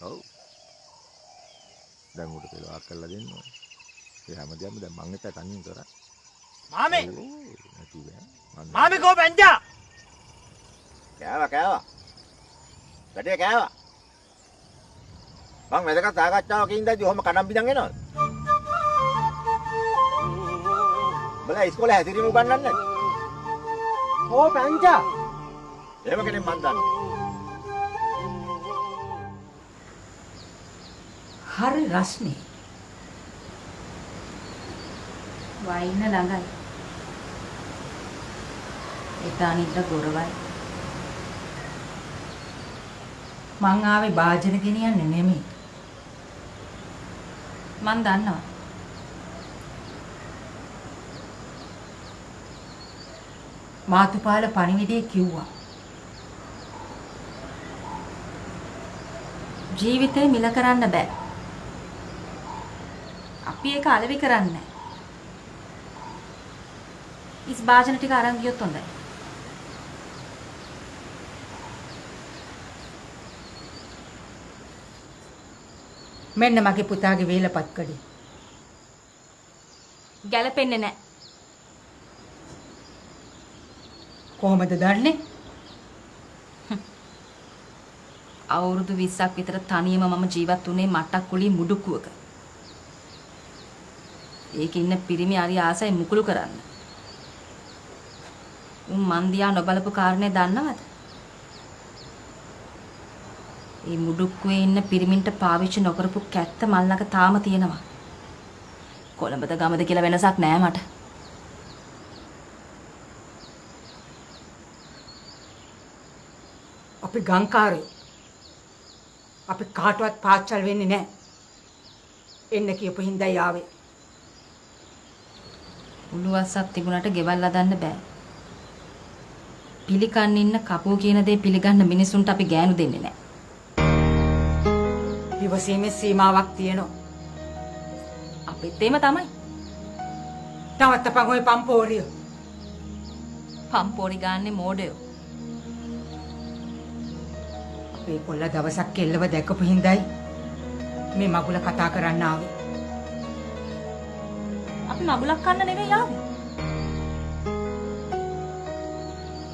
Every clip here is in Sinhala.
ඔව්. දැන් උඩ පෙළවක් කරලා දෙන්න ඕනේ. ඒ හැමදේම දැන් මං එක තනියෙන් කරා. මාමේ නැති බෑ. මාමේ කෝ බැංජා. කෑවා. වැඩේ කෑවා. මං වැදගත් සාකච්ඡාවක ඉඳද්දි ඔහොම කඩම් බිඳන් එනවද? බලා ඉස්කෝලේ හැදිරීම උගන්වන්නේ නැද්ද? ඕ බැංජා. එහෙම කෙනෙක් මන් දන්නේ. හරි රස්නේ. වයින්න ළඟයි. එදා නිද්‍ර ගොරවයි. මං ආවේ භාජන ගෙනියන්න නෙමෙයි. මං දන්නවා. මාතුපාල පණිවිඩේ කිව්වා. ජීවිතේ මිල කරන්න බෑ. අපි ඒක අලෙවි කරන්නේ නැහැ. ඉස් භාජන ටික අරන් ගියොත් හොඳයි. මෙන්න මගේ පුතාගේ වේලපත් කඩේ. ගැලපෙන්නේ නැහැ. කොහොමද දන්නේ? අවුරුදු 20ක් විතර තනියම මම ජීවත් වුණේ මට්ටක් කුලී මුඩුක්කුවක. ඒකේ ඉන්න පිරිමි හරි ආසයි මුකුළු කරන්න. උන් මන් දිහා නොබලපු කාරණේ දන්නවද? ඒ මුඩුක්කුවේ ඉන්න පිරිමින්ට පාවිච්චි නොකරපු කැත්ත මල්ලක තාම තියෙනවා. කොළඹද ගමද කියලා වෙනසක් නෑ මට. අපි ගංකාරයෝ. අපි කාටවත් පාච්චල් වෙන්නේ නෑ. එන්න කියපු හින්දායි ආවේ. උළුවස්සක් තිබුණාට ගෙවල් හදන්න බෑ. පිළිකන් ඉන්න කපුව කියන දේ පිළිගන්න මිනිසුන්ට අපි ගෑනු දෙන්නේ නෑ. ඉවසීමේ සීමාවක් තියෙනවා. අපිත් එහෙම තමයි. තවත්තපන් ඔය පම්පෝරිය. පම්පෝරි ගාන්නේ මෝඩයෝ. අපේ කොල්ල දවසක් කෙල්ලව දැකපු හින්දායි මේ මගුල කතා කරන්න ආවේ. අපි මගුලක් කන්න නෙවෙයි ආවේ.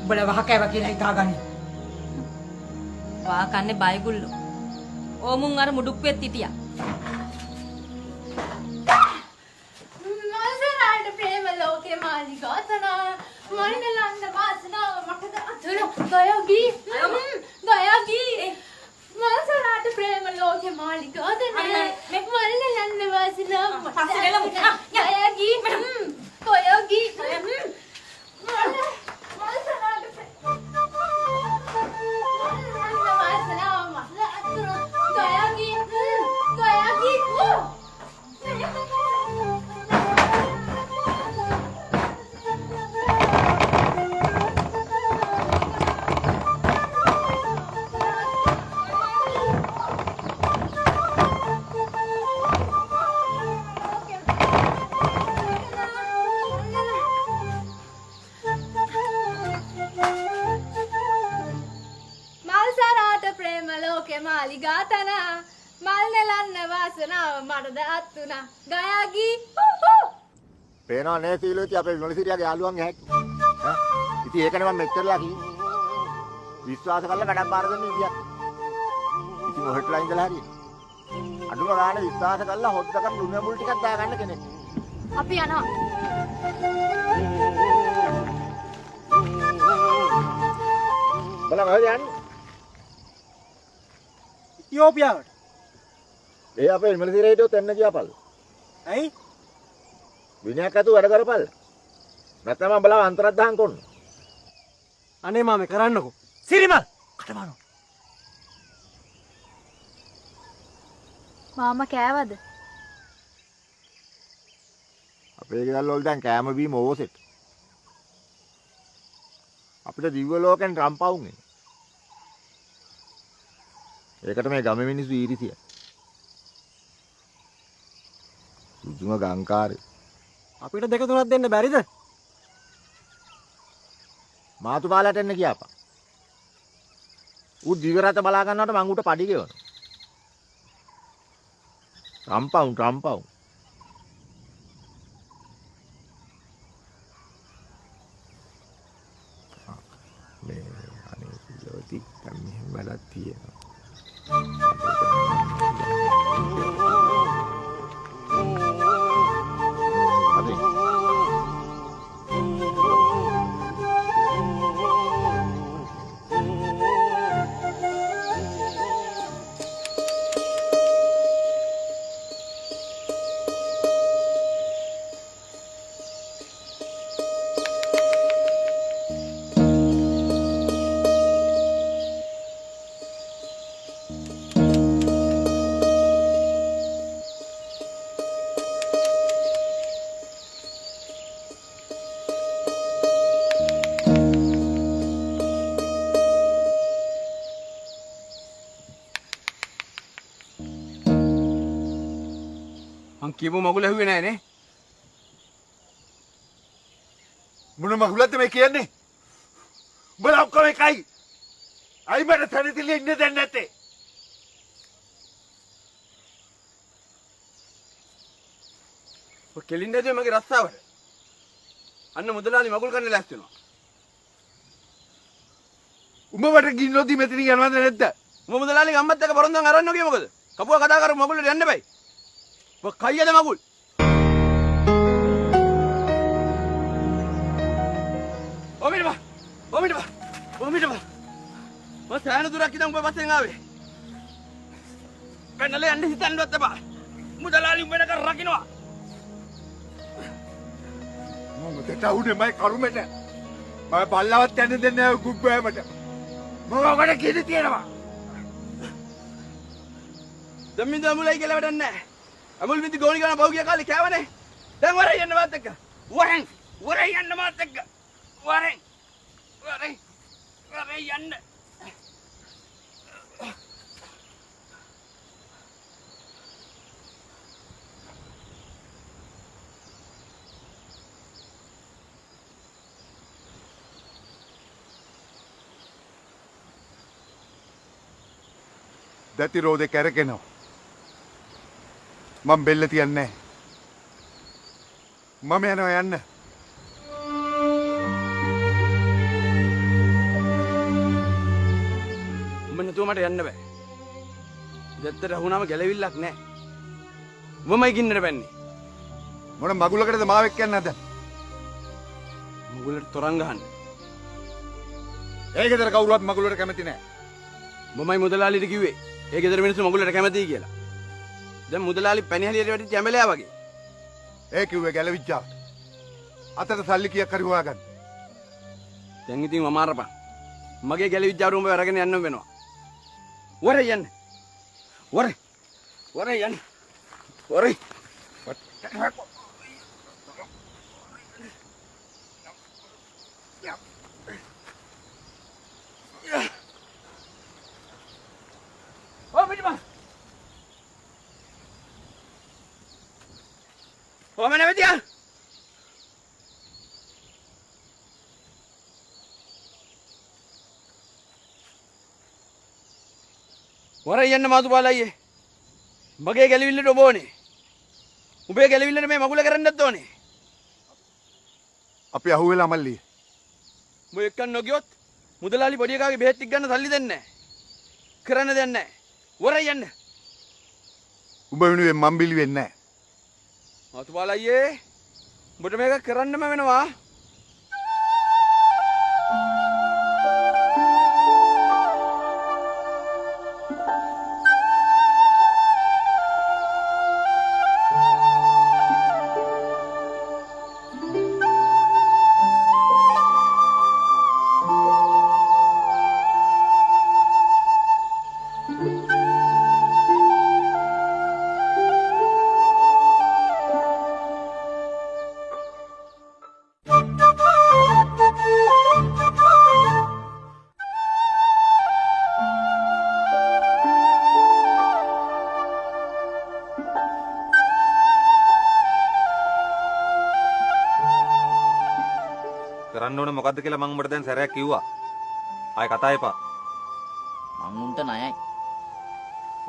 උඹලා වහ කෑවා කියලා හිතාගන්නේ. වා කන්නේ බයගුල්ලෝ. ඕමුන් අර මුඩුක්කුවෙත් හිටියා. මසරාට ප්‍රේම ලෝකේ මාලිගාතනා මන්නලන්න වාසනාව මටද අතුරු ගයගී මසරාට ප්‍රේම ලෝකේ මාලිගාතනා මන්නලන්න වාසනාව මටද ගයගී කොයගී මාලිගාතනා මල් නෙලන්න වාසනාව මටද අත්තුණා ගයාගී පේනවා නේ සීලෝති අපේ විමලසිරියාගේ යාළුවන්ගේ හැටි. ඉතින් ඒකනේ මම මෙච්චරලා කිව්වේ. විශ්වාස කරලා වැඩක් බාර දෙන්න ඉතියක්. ඉතින් ඔහෙටලා ඉඳලා හරියට. අඩුම ගානේ විශ්වාස කරලා හොද්දකට ලුණු මුල් ටිකක් දාගන්න කෙනෙක්. අපි යනවා. බලන්න හොයද යන්නේ. ඉතියෝපියාවට. ඒ අපේ විමලසිරියට එන්න ගියාපල්. ඇයි? විනයක් අතු වැඩ කරපල්. නැත්නම් මම බලව අන්තරත් දහන් කොන්න. අනේ මාමේ කරන්නකෝ. සිරිමල් කටමානෝ. මාමා කෑවද? අපේ ගෙවල් වල දැන් කෑම බීම ඕසෙට. අපිට දිව්‍ය ලෝකෙන් රම්පවුන් එන. ඒකට මේ ගම මිනිස්සු ඊරිසිය. සුදුම ගංකාරේ. අපිට දෙක තුනක් දෙන්න බැරිද? මාතුමාලට එන්න කියපන්. ඌ දිවි රට බලා ගන්නවට මං ඌට පඩි ගෙවනවා. රම්පවුන්. මේ අනේ පිළෝති දැන් මෙහෙම වැඩක් තියෙනවා. අනේ මං කියපු මගුල ඇහුවේ නෑ නේ. මොන මගුලක්ද මේ කියන්නේ? උඹලා ඔක්කොම එකයි. අයි මට තනතිලේ ඉන්න දෙන්නේ නැත්තේ. ඔය කෙලින් නැතුවේ මගේ රස්සාවට. අන්න මුදලාලි මගුල් කන්න ලෑස්ති වෙනවා. උඹ වට ගින්නොද්දි මෙතන යනවද නැද්ද? උඹ මුදලාලි ගම්මත් එක්ක පොරොන්දුන් අරන් නොගියේ මොකද? කපුවා කතා කරමු මගුලට යන්න බෑ. ඔය කයියද මගුල්? ඔමිටපා. මම සෑහෙන දුරක් ඉඳන් උඹ පස්සෙන් ආවේ. කන්නලේ යන්න හිතන්නවත් එපා. මුදලාලි උඹ වෙනකන් රකින්නවා. මම දෙටවුනේ මයි කරුමෙට. මම බල්ලවත් යන්න දෙන්නේ නැහැ ගුබ්බෑමට. මම ඔකට කිරි තියනවා. දෙම්මින්ද අමුලයි කියලා වැඩක් නැහැ. අමුල් විදි ගෝලි ගන්න පහු ගිය කාලේ කෑවනේ. දැන් වරේ යන්න මාත් එක්ක. වරේ යන්න මාත් එක්ක. වරේ යන්න. දැති රෝදේ කැරකෙනවා. මම බෙල්ල තියන්නේ නැහැ. මම යනවා යන්න. උඹ නැතුව මට යන්න බෑ. දෙත්තට වුණාම ගැලවිල්ලක් නැහැ. උඹමයි ගින්නට බැන්නේ. මොන මගුලකටද මාව එක්ක යන්න හදන්නේ? මගුලට තොරන් ගහන්න. ඒ ගෙදර කවුරුවත් මගුලට කැමති නැහැ. උඹමයි මුදලාලිට කිව්වේ. ඒ ගෙදර මිනිස්සු මගුලට කැමතියි කියලා. දැන් මුදලාලි පැණිහලියට වැටිච්ච ඇඹලයා වගේ. ඒ කිව්වේ ගැලවිච්චා. අතට සල්ලි කීයක් හරි හොයාගන්න. දැන් ඉතින් මම අරපන්. මගේ ගැලවිච්චාරු උඹ අරගෙන යන්න වෙනවා. වරේ යන්න. වරේ යන්න. වරේ. ඔම නැවතියා. වරේ යන්න මාතුපාලයියේ. මගේ ගැලවිල්ලට ඔබ ඕනේ. උඹේ ගැලවිල්ලට මේ මගුල කරන්නත් ඕනේ. අපි අහුවෙලා මල්ලි. උඹ එක්කන් නොගියොත් මුදලාලි පොඩි එකාගේ බෙහෙත් ටික ගන්න සල්ලි දෙන්නේ නැහැ. කරන්න දෙන්නේ නැහැ. වරේ යන්න. උඹ වෙනුවෙන් මම් බිලි වෙන්නේ නැහැ. මාතුපාලයියේ උඹට මේක කරන්නම වෙනවා. කරන්න ඕනේ මොකද්ද කියලා මම උඹට දැන් සැරයක් කිව්වා. ආයෙ කතා එපා. මං උන්ට ණයයි.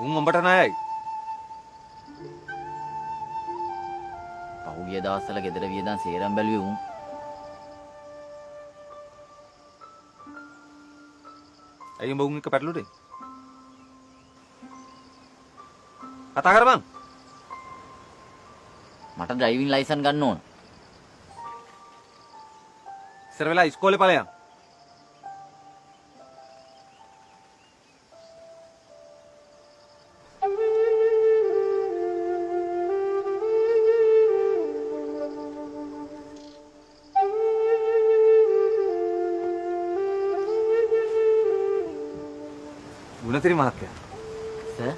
උන් උඹට ණයයි. පහුගිය දවස්වල ගෙදර වියදම් සේරම බැලුවේ උන්. ඇයි උඹ උන් එක්ක පැටළුනේ? කතා කර බං. මට ඩ්‍රයිවිං ලයිසන් ගන්න ඕන. ඉස්සර වෙලා ඉස්කෝලේ ඵලයන්. ගුණතිරි මහත්තයා. සර්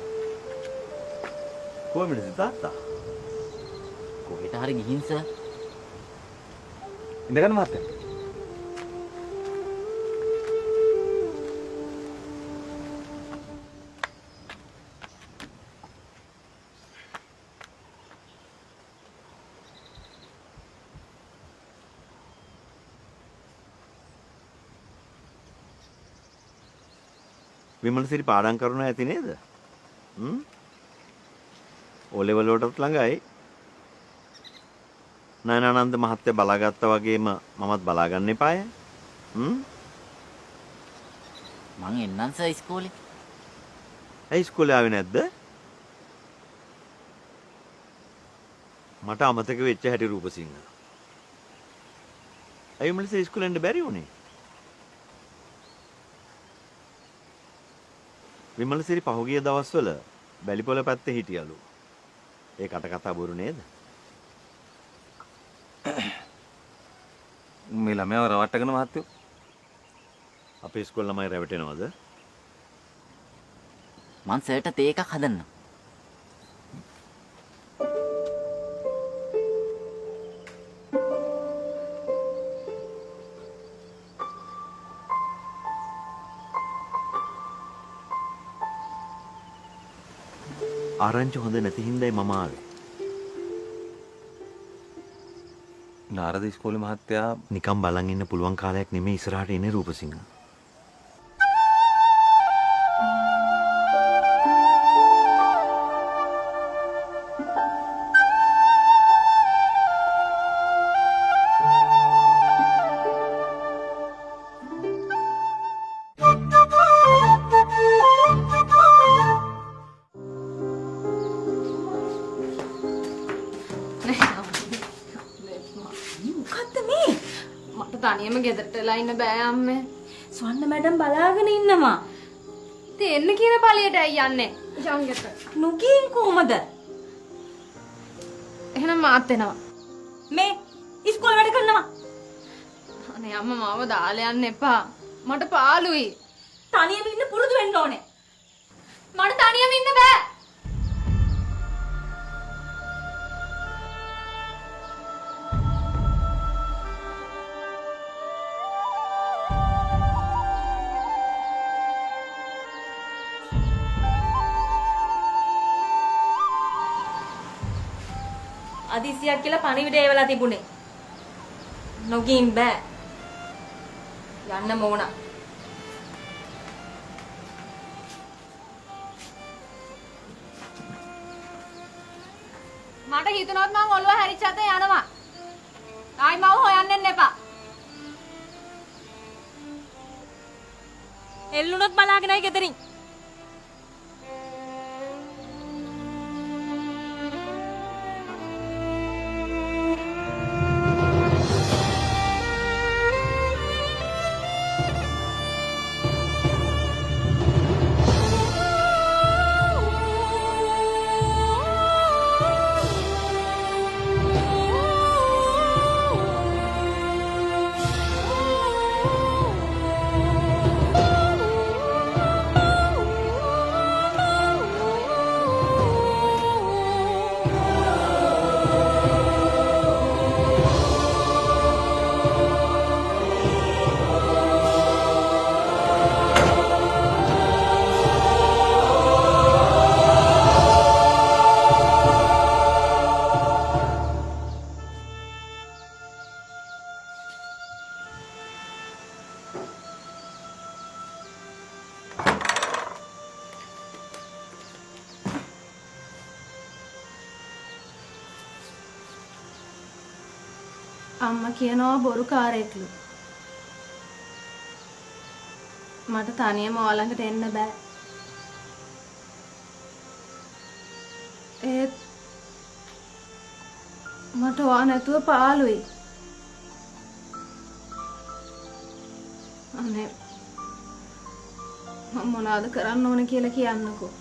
කොහමද තාත්තා? කොහෙට හරි ගිහින් සර්. ඉඳගන්න මහත්තයා. විමලසිරි පාඩම් කරනවා ඇති නේද? O level වලටත් ළඟයි. නයනානන්ද මහත්තයා බලාගත්තා වගේම මමත් බලාගන්න එපාය. මං එන්නම් සර් ඉස්කෝලේ. ඇයි ඉස්කෝලේ ආවේ නැද්ද? මට අමතක වෙච්ච හැටි රූපසිංහ. ඇයි විමලසිරි ඉස්කෝලේ යන්න බැරි වුණේ? විමලසිරි පහුගිය දවස්වල බැලිපොළ පැත්තේ හිටියලු. ඒ කතා බොරු නේද? මේ ළමයාව රවට්ටගෙන මහත්තයෝ. අපේ ඉස්කෝල ළමයි රැවටෙනවද? මං සර්ට තේ එකක් හදන්න. ආරංචි හොඳ නැති හින්දායි මම ආවේ. නාරද ඉස්කෝලේ මහත්තයා නිකන් බලන් ඉන්න පුළුවන් කාලයක් නෙමෙයි ඉස්සරහට එන්නේ රූපසිංහ. මොකද්ද මේ? මට තනියම ගෙදරට වෙලා ඉන්න බෑ අම්මේ. ස්වර්ණ මැඩම් බලාගෙන ඉන්නවා. ඉතින් එන්න කියන පළියටයි යන්නේ. යංගෙට. නොගින් කොහමද? එහෙනම් මාත් එනවා. මේ ඉස්කෝලේ වැඩ කරනවා. අනේ අම්මා මාව දාලා යන්න එපා. මට පාළුයි. තනියම ඉන්න පුරුදු වෙන්න ඕනේ. මට තනියම ඉන්න බෑ. අදිසියක් කියලා පණිවිඩය එවලා තිබුණේ. නොගින් බෑ. යන්න ඕන. මට හිතුණොත් මං ඔළුව හැරිච්ච අත යනවා. ආයි මව හොයන්න එන්න එපා. එල්ලුනොත් බලාගෙනයි ගෙදරින්. අම්මා කියනවා බොරුකාරයෙක්ලු. මට තනියම ඔයාලඟට එන්න බෑ. ඒත් මට ඔයා නැතුව පාළුයි. අනේ මම මොනවද කරන්න ඕන කියලා කියන්නකෝ.